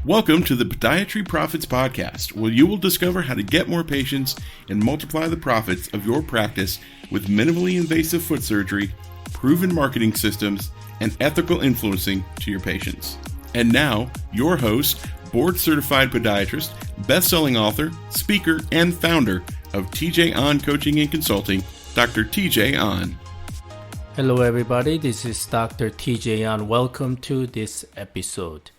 Welcome to the Podiatry Profits Podcast, where you will discover how to get more patients and multiply the profits of your practice with minimally invasive foot surgery, proven marketing systems, and ethical influencing to your patients. And now, your host, board-certified podiatrist, best-selling author, speaker, and founder of TJ On Coaching and Consulting, Dr. TJ On. Hello everybody, this is Dr. TJ On. Welcome to this episode.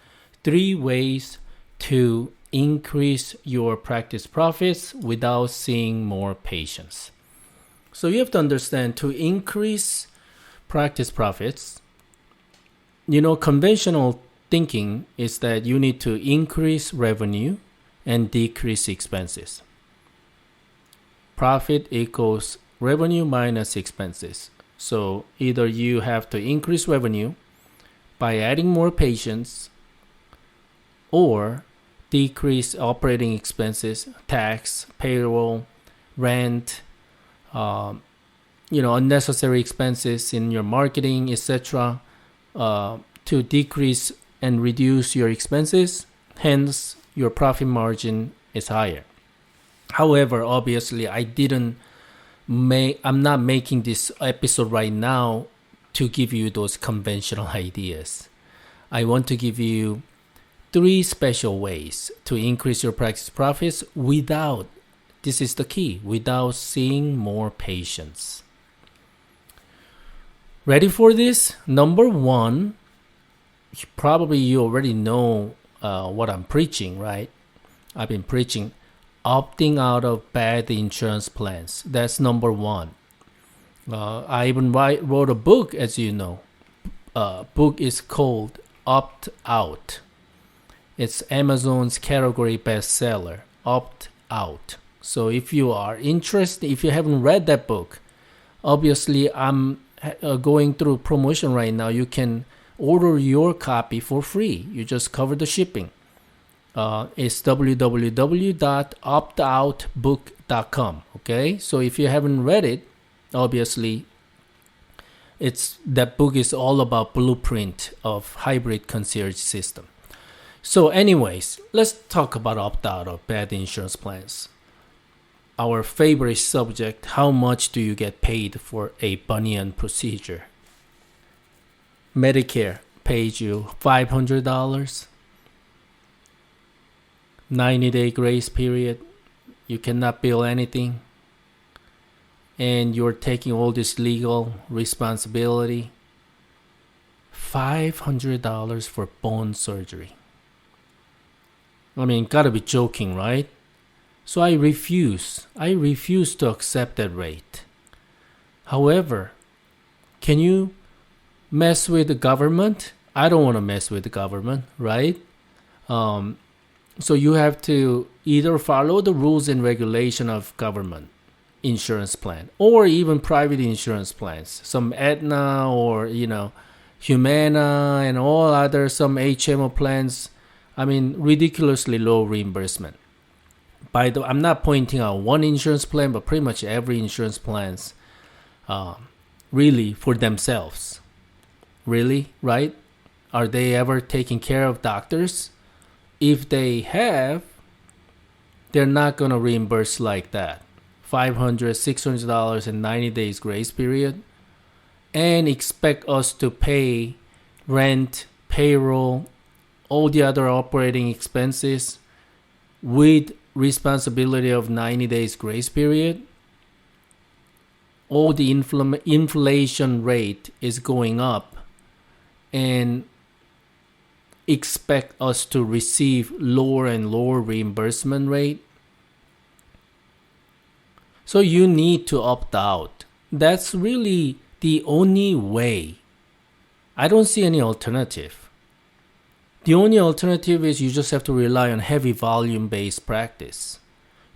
3 ways to increase your practice profits without seeing more patients. So you have to understand, to increase practice profits, conventional thinking is that you need to increase revenue and decrease expenses. Profit equals revenue minus expenses. So either you have to increase revenue by adding more patients or decrease operating expenses, tax, payroll, rent, unnecessary expenses in your marketing, etc., to decrease and reduce your expenses. Hence, your profit margin is higher. However, obviously, I'm not making this episode right now to give you those conventional ideas. I want to give you 3 special ways to increase your practice profits without seeing more patients. Ready for this? Number 1, probably you already know what I'm preaching, right? I've been preaching opting out of bad insurance plans. That's number 1. I even wrote a book, as you know. Book is called Opt Out. It's Amazon's category bestseller, Opt Out. So if you are interested, if you haven't read that book, obviously I'm going through promotion right now. You can order your copy for free. You just cover the shipping. It's www.optoutbook.com. Okay, so if you haven't read it, obviously that book is all about blueprint of hybrid concierge system. So anyways, let's talk about opt-out of bad insurance plans. Our favorite subject, how much do you get paid for a bunion procedure? Medicare pays you $500, 90-day grace period, you cannot bill anything, and you're taking all this legal responsibility. $500 for bone surgery. I mean, gotta be joking, right? So I refuse to accept that rate. However, can you mess with the government? I don't want to mess with the government, right? So you have to either follow the rules and regulation of government insurance plan or even private insurance plans. Some Aetna or, Humana and all other, some HMO plans. I mean, ridiculously low reimbursement. I'm not pointing out one insurance plan, but pretty much every insurance plans really for themselves. Really, right? Are they ever taking care of doctors? If they have, they're not going to reimburse like that. $500, $600 and 90 days grace period. And expect us to pay rent, payroll, all the other operating expenses with responsibility of 90 days grace period. All the inflation rate is going up, and expect us to receive lower and lower reimbursement rate. So you need to opt out. That's really the only way. I don't see any alternative. The only alternative is you just have to rely on heavy volume-based practice.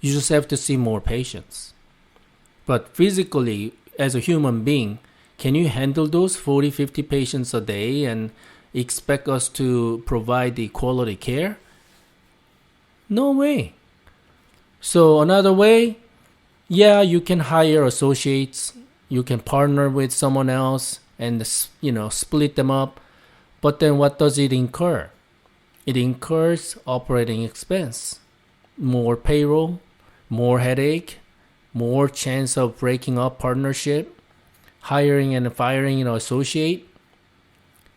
You just have to see more patients. But physically, as a human being, can you handle those 40, 50 patients a day and expect us to provide the quality care? No way. So another way, you can hire associates. You can partner with someone else and, split them up. But then what does it incur? it incurs operating expense, more payroll, more headache, more chance of breaking up partnership, hiring and firing an associate.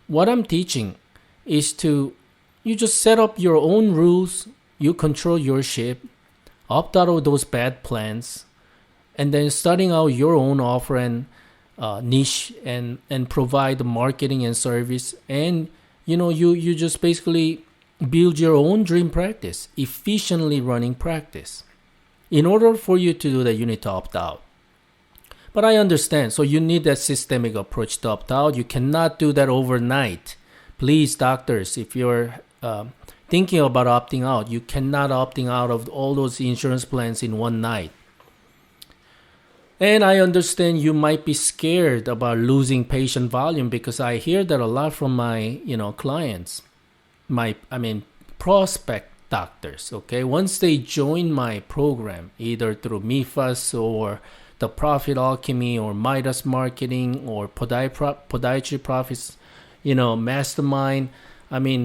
What I'm teaching is you just set up your own rules, you control your ship, opt out of those bad plans, and then starting out your own offer and niche and provide the marketing and service, and you just basically build your own dream practice, efficiently running practice. In order for you to do that, you need to opt out. But I understand, so you need that systemic approach to opt out. You cannot do that overnight. Please, doctors, if you're thinking about opting out, you cannot opting out of all those insurance plans in one night. And I understand you might be scared about losing patient volume, because I hear that a lot from my clients, prospect doctors. Okay, once they join my program, either through MIFAS or the Profit Alchemy or Midas Marketing or Podiatry Profits, Mastermind.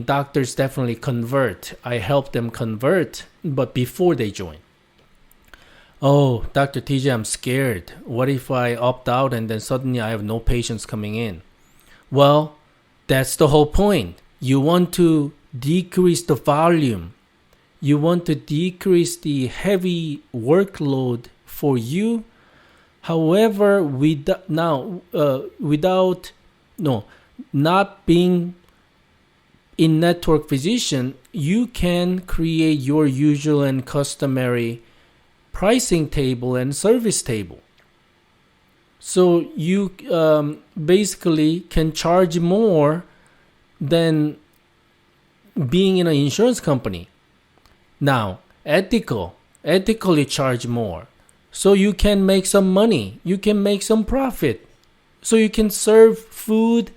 Doctors definitely convert. I help them convert, but before they join. Oh, Dr. TJ, I'm scared. What if I opt out and then suddenly I have no patients coming in? Well, that's the whole point. You want to decrease the volume. You want to decrease the heavy workload for you. However, not being in network physician, you can create your usual and customary pricing table and service table. So you basically can charge more than being in an insurance company. Now, ethically charge more. So you can make some money. You can make some profit. So you can serve food,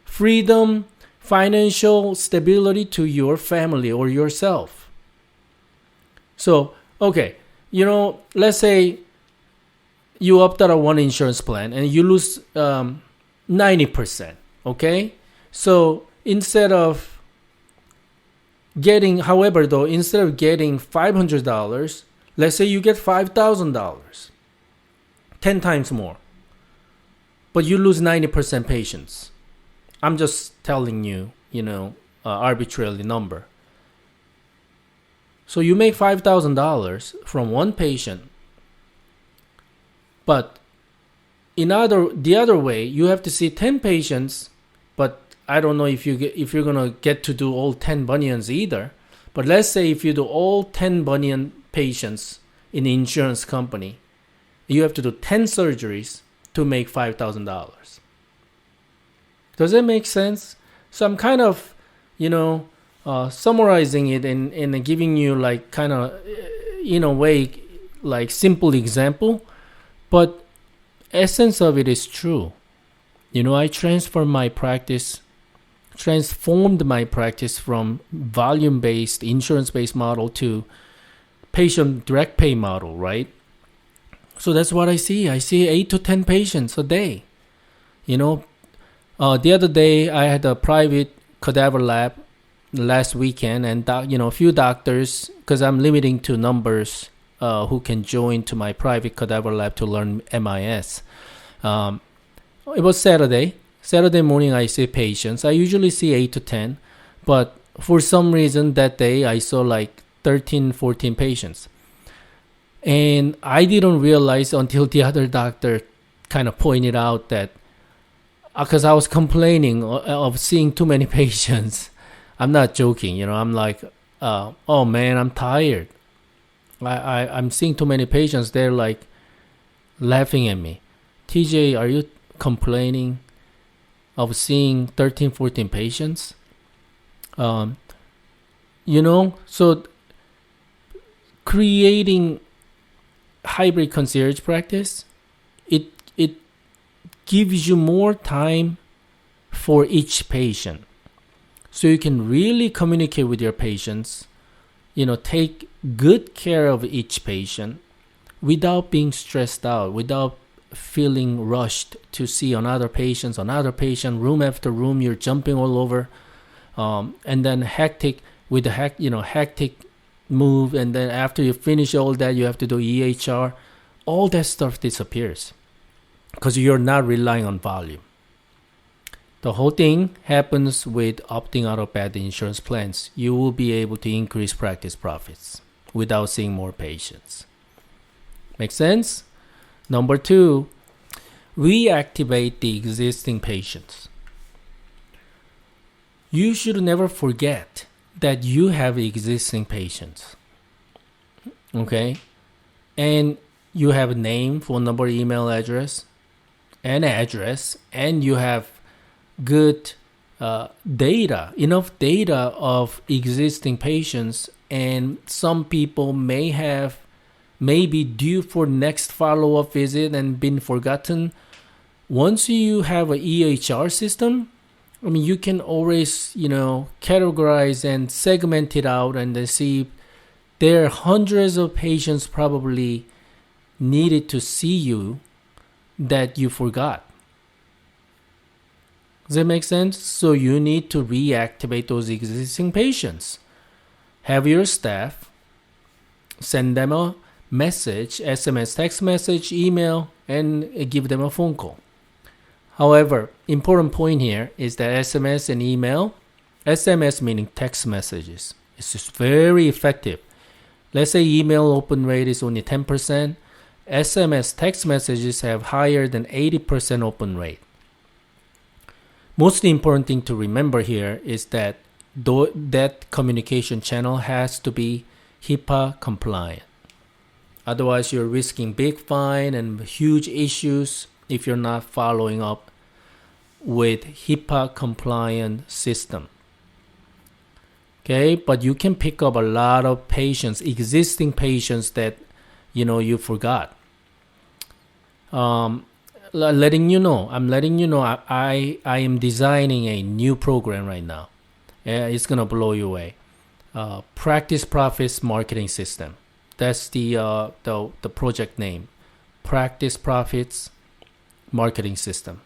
freedom, financial stability to your family or yourself. So, okay, let's say you opt out of one insurance plan and you lose 90%, okay? So instead of getting $500, let's say you get $5,000, 10 times more, but you lose 90% patients. I'm just telling you, arbitrarily number. So you make $5,000 from one patient, but the other way, you have to see 10 patients, but I don't know if you're gonna get to do all 10 bunions either. But let's say if you do all 10 bunion patients in the insurance company, you have to do 10 surgeries to make $5,000. Does that make sense? So I'm kind of, summarizing it and giving you like kind of, in a way, like simple example, but essence of it is true. I transformed my practice from volume-based, insurance-based model to patient direct pay model, right? So that's what I see. I see 8 to 10 patients a day. The other day I had a private cadaver lab last weekend, and a few doctors, because I'm limiting to numbers who can join to my private cadaver lab to learn MIS. It was Saturday morning. I see patients. I usually see 8 to 10, but for some reason that day I saw like 13, 14 patients. And I didn't realize until the other doctor kind of pointed out that, because I was complaining of seeing too many patients. I'm not joking, I'm like, oh man, I'm tired. I'm seeing too many patients. They're like laughing at me. TJ, are you complaining of seeing 13, 14 patients? So creating hybrid concierge practice, it gives you more time for each patient. So you can really communicate with your patients, take good care of each patient without being stressed out, without feeling rushed to see another patient, room after room, you're jumping all over, and then hectic with the hectic move, and then after you finish all that, you have to do EHR. All that stuff disappears because you're not relying on volume. The whole thing happens with opting out of bad insurance plans. You will be able to increase practice profits without seeing more patients. Make sense? Number 2, reactivate the existing patients. You should never forget that you have existing patients. Okay? And you have a name, phone number, email address, and you have good data, enough data of existing patients, and some people may be due for next follow-up visit and been forgotten. Once you have an EHR system, I mean, you can always, categorize and segment it out and then see there are hundreds of patients probably needed to see you that you forgot. Does that make sense? So you need to reactivate those existing patients. Have your staff send them a message, SMS, text message, email, and give them a phone call. However, important point here is that SMS and email, SMS meaning text messages, it's just very effective. Let's say email open rate is only 10%. SMS text messages have higher than 80% open rate. Most important thing to remember here is that that communication channel has to be HIPAA compliant. Otherwise, you're risking big fine and huge issues if you're not following up with HIPAA compliant system. Okay, but you can pick up a lot of patients, existing patients that you forgot. I'm letting you know I am designing a new program right now. It's gonna blow you away. Practice Profits Marketing System. That's the project name. Practice Profits Marketing System.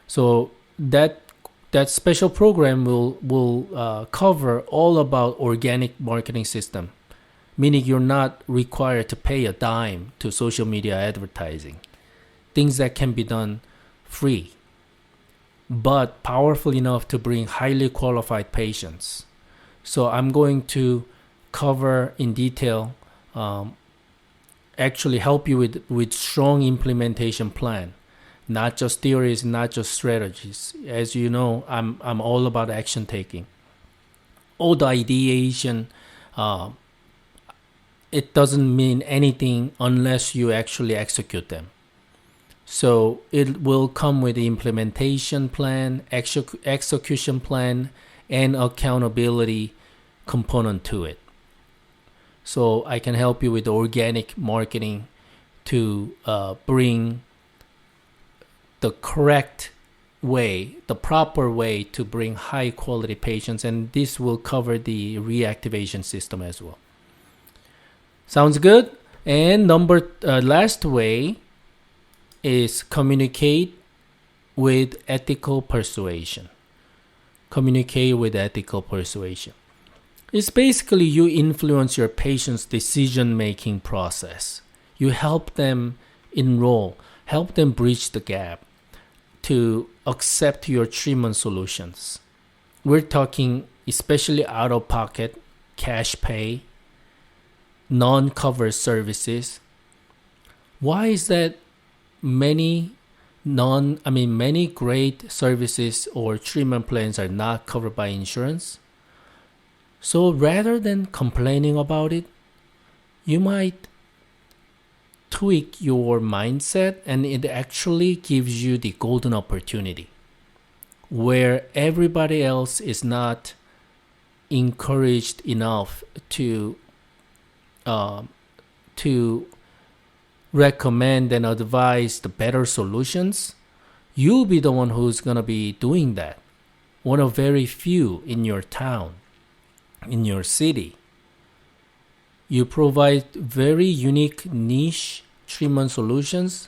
So that special program will cover all about organic marketing system, meaning you're not required to pay a dime to social media advertising. Things that can be done free, but powerful enough to bring highly qualified patients. So I'm going to cover in detail, actually help you with strong implementation plan, not just theories, not just strategies. As you know, I'm all about action taking. All the ideation, it doesn't mean anything unless you actually execute them. So it will come with the implementation plan, execution plan, and accountability component to it. So I can help you with organic marketing to bring the correct way, the proper way to bring high quality patients, and this will cover the reactivation system as well. Sounds good? And last way is communicate with ethical persuasion. Communicate with ethical persuasion. It's basically you influence your patient's decision-making process. You help them enroll, help them bridge the gap to accept your treatment solutions. We're talking especially out-of-pocket, cash pay, non-covered services. Why is that many great services or treatment plans are not covered by insurance? So rather than complaining about it, you might tweak your mindset, and it actually gives you the golden opportunity where everybody else is not encouraged enough to recommend and advise the better solutions. You'll be the one who's going to be doing that. One of very few in your town, in your city. You provide very unique niche treatment solutions,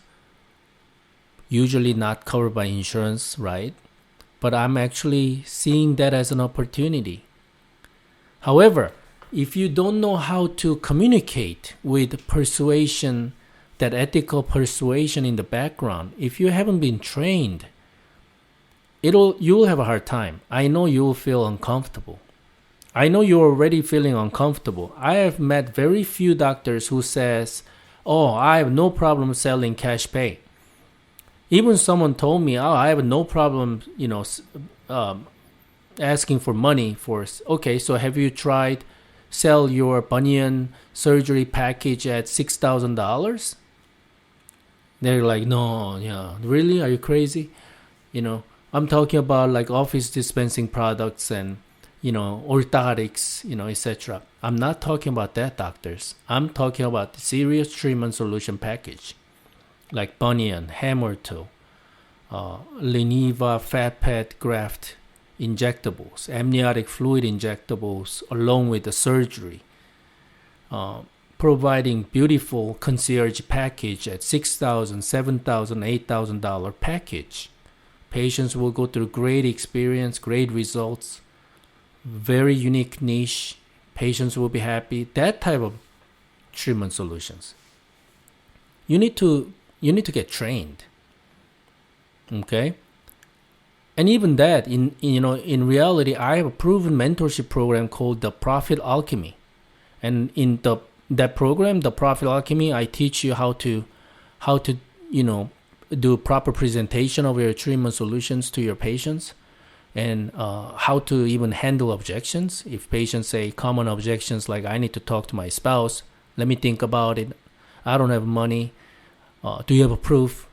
usually not covered by insurance, right? But I'm actually seeing that as an opportunity. However, if you don't know how to communicate with persuasion, that ethical persuasion in the background, if you haven't been trained, you'll have a hard time. I know you'll feel uncomfortable. I know you're already feeling uncomfortable. I have met very few doctors who says, "Oh, I have no problem selling cash pay." Even someone told me, "Oh, I have no problem, asking for money for." Okay, so have you tried sell your bunion surgery package at $6,000? They're like, "No, yeah, really? Are you crazy?" I'm talking about like office dispensing products and orthotics, etc. I'm not talking about that, doctors. I'm talking about the serious treatment solution package, like bunion, hammer toe, Leniva fat pad graft injectables, amniotic fluid injectables, along with the surgery, providing beautiful concierge package at $6,000, $7,000, $8,000 package. Patients will go through great experience, great results, very unique niche. Patients will be happy. That type of treatment solutions. You need to get trained. Okay? And even that, in reality, I have a proven mentorship program called the Profit Alchemy. And in that program, the Profit Alchemy, I teach you how to do proper presentation of your treatment solutions to your patients, and how to even handle objections. If patients say common objections like, "I need to talk to my spouse, let me think about it, I don't have money, do you have a proof,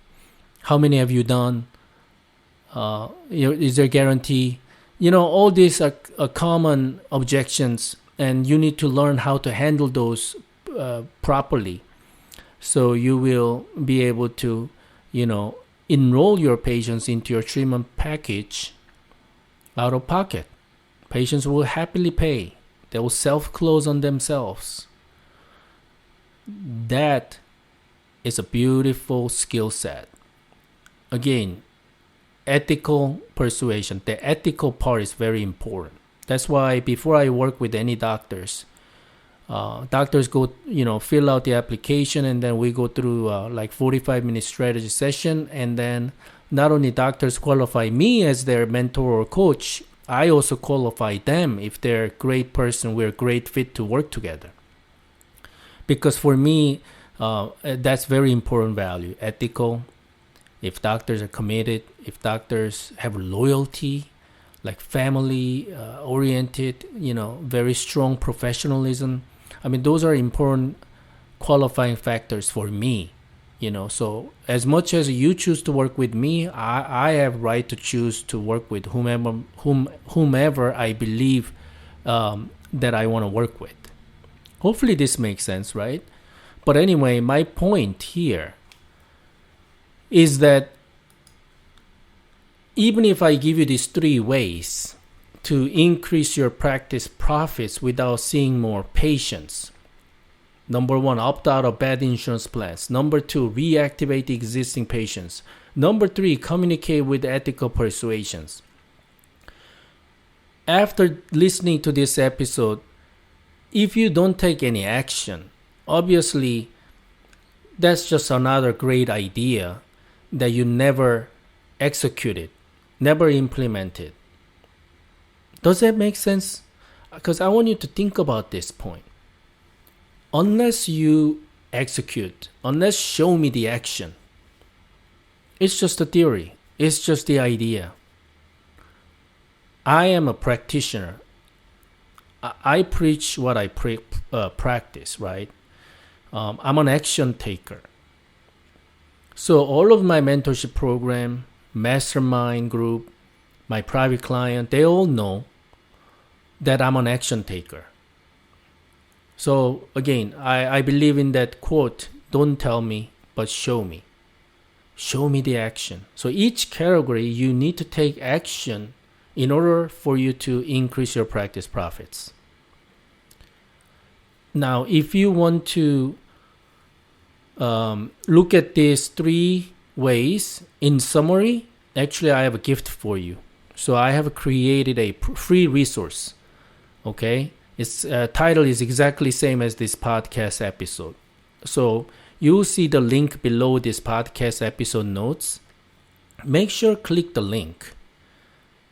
how many have you done, is there guarantee?" All these are common objections, and you need to learn how to handle those properly, so you will be able to enroll your patients into your treatment package out of pocket. Patients will happily pay. They will self-close on themselves. That is a beautiful skill set. Again, ethical persuasion. The ethical part is very important. That's why before I work with any doctors go, fill out the application, and then we go through like 45-minute strategy session. And then not only doctors qualify me as their mentor or coach, I also qualify them. If they're a great person, we're a great fit to work together. Because for me, that's very important value. Ethical. If doctors are committed, if doctors have loyalty, like family oriented, very strong professionalism. Those are important qualifying factors for me. So as much as you choose to work with me, I have right to choose to work with whomever I believe that I want to work with. Hopefully this makes sense, right? But anyway, my point here is that even if I give you these 3 ways to increase your practice profits without seeing more patients. Number 1, opt out of bad insurance plans. Number 2, reactivate existing patients. Number 3, communicate with ethical persuasions. After listening to this episode, if you don't take any action, obviously that's just another great idea that you never executed, never implemented. Does that make sense? Because I want you to think about this point. Unless you execute, unless show me the action, it's just a theory. It's just the idea. I am a practitioner. I preach what I practice, right? I'm an action taker. So all of my mentorship program, mastermind group, my private client, they all know that I'm an action taker. So again, I believe in that quote, don't tell me, but show me. Show me the action. So each category, you need to take action in order for you to increase your practice profits. Now, if you want to look at these 3 ways in summary, actually I have a gift for you. So I have created a free resource. Okay, Its title is exactly same as this podcast episode. So you'll see the link below this podcast episode notes. Make sure click the link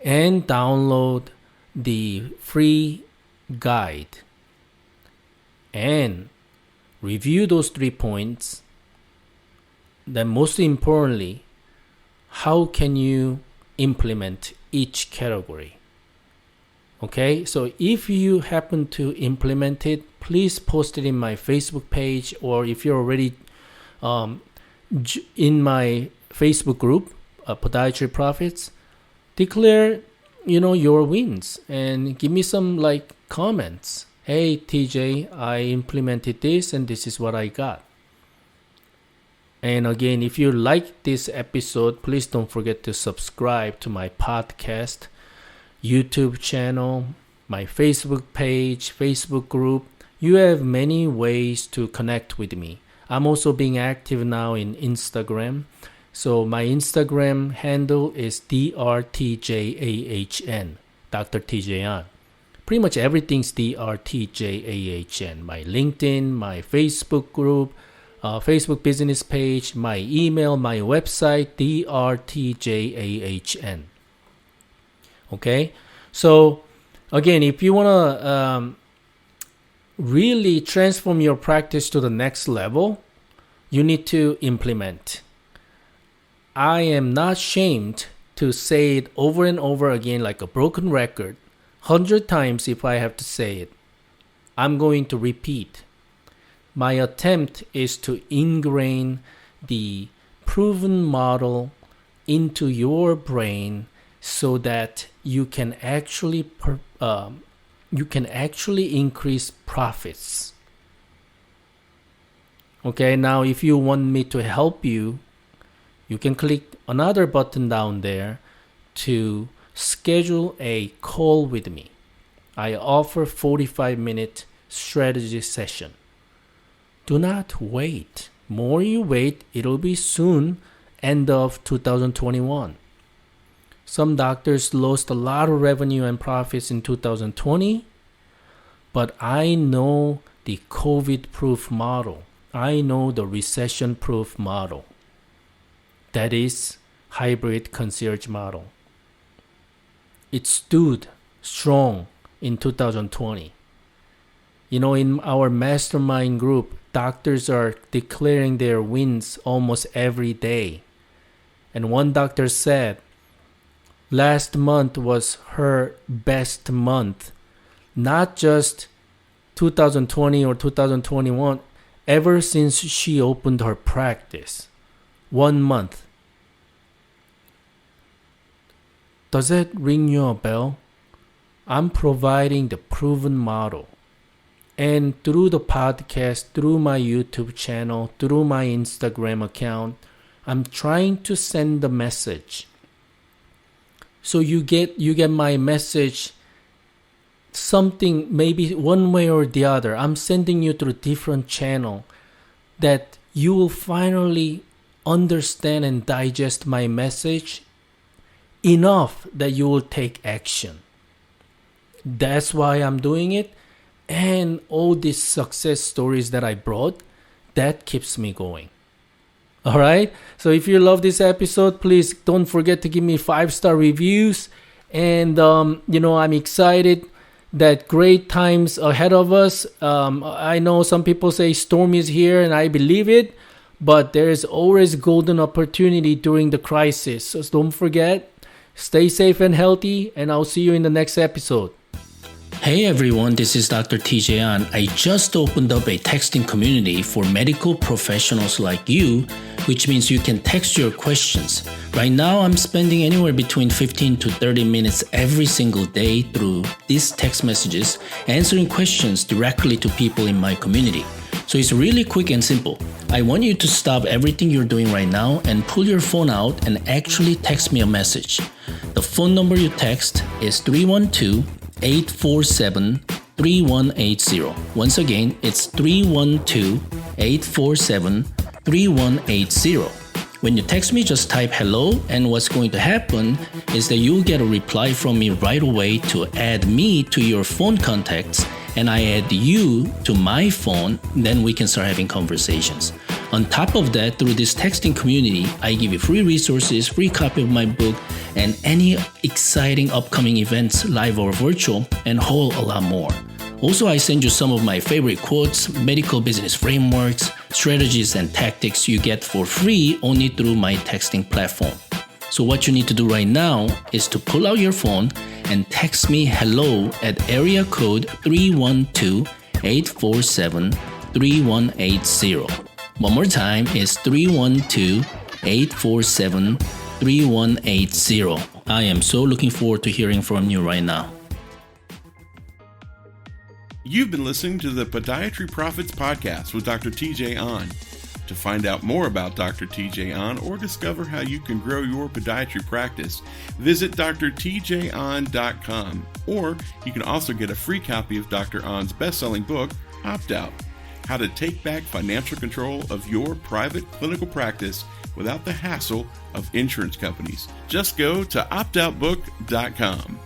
and download the free guide and review those 3 points. Then most importantly, how can you implement each category? Okay, so if you happen to implement it, please post it in my Facebook page, or if you're already in my Facebook group, Podiatry Profits, declare your wins and give me some comments. Hey TJ, I implemented this and this is what I got. And again, if you like this episode, please don't forget to subscribe to my podcast, YouTube channel, my Facebook page, Facebook group. You have many ways to connect with me. I'm also being active now in Instagram. So my Instagram handle is DRTJAHN, Dr. TJ An. Pretty much everything's DRTJAHN. My LinkedIn, my Facebook group, Facebook business page, my email, my website, DRTJAHN. Okay, so again, if you want to really transform your practice to the next level, you need to implement. I am not ashamed to say it over and over again like a broken record, 100 times if I have to say it. I'm going to repeat. My attempt is to ingrain the proven model into your brain so that you can actually increase profits. Okay, now if you want me to help you, you can click another button down there to schedule a call with me. I offer 45-minute strategy session. Do not wait. More you wait, it'll be soon, end of 2021. Some doctors lost a lot of revenue and profits in 2020, but I know the COVID-proof model. I know the recession-proof model. That is hybrid concierge model. It stood strong in 2020. In our mastermind group, doctors are declaring their wins almost every day. And one doctor said, last month was her best month. Not just 2020 or 2021, ever since she opened her practice. 1 month. Does that ring you a bell? I'm providing the proven model. And through the podcast, through my YouTube channel, through my Instagram account, I'm trying to send the message. So you get my message, something maybe one way or the other. I'm sending you through different channel that you will finally understand and digest my message enough that you will take action. That's why I'm doing it. And all these success stories that I brought, that keeps me going. All right. So if you love this episode, please don't forget to give me 5-star reviews. And, I'm excited that great times ahead of us. I know some people say storm is here, and I believe it. But there is always golden opportunity during the crisis. So don't forget, stay safe and healthy. And I'll see you in the next episode. Hey everyone, this is Dr. TJ An. I just opened up a texting community for medical professionals like you, which means you can text your questions. Right now, I'm spending anywhere between 15 to 30 minutes every single day through these text messages, answering questions directly to people in my community. So it's really quick and simple. I want you to stop everything you're doing right now and pull your phone out and actually text me a message. The phone number you text is 312-847-3180. Once again, it's 312-847-3180. When you text me, just type hello, and what's going to happen is that you'll get a reply from me right away to add me to your phone contacts, and I add you to my phone, then we can start having conversations. On top of that, through this texting community, I give you free resources, free copy of my book, and any exciting upcoming events, live or virtual, and whole a lot more. Also, I send you some of my favorite quotes, medical business frameworks, strategies, and tactics you get for free only through my texting platform. So what you need to do right now is to pull out your phone and text me hello at area code 312-847-3180. One more time is 312-847-3180. I am so looking forward to hearing from you right now. You've been listening to the Podiatry Profits Podcast with Dr. TJ Ahn. To find out more about Dr. TJ Ahn or discover how you can grow your podiatry practice, visit drtjahn.com. Or you can also get a free copy of Dr. Ahn's best-selling book, Opt Out: How to Take Back Financial Control of Your Private Clinical Practice Without the Hassle of Insurance Companies. Just go to optoutbook.com.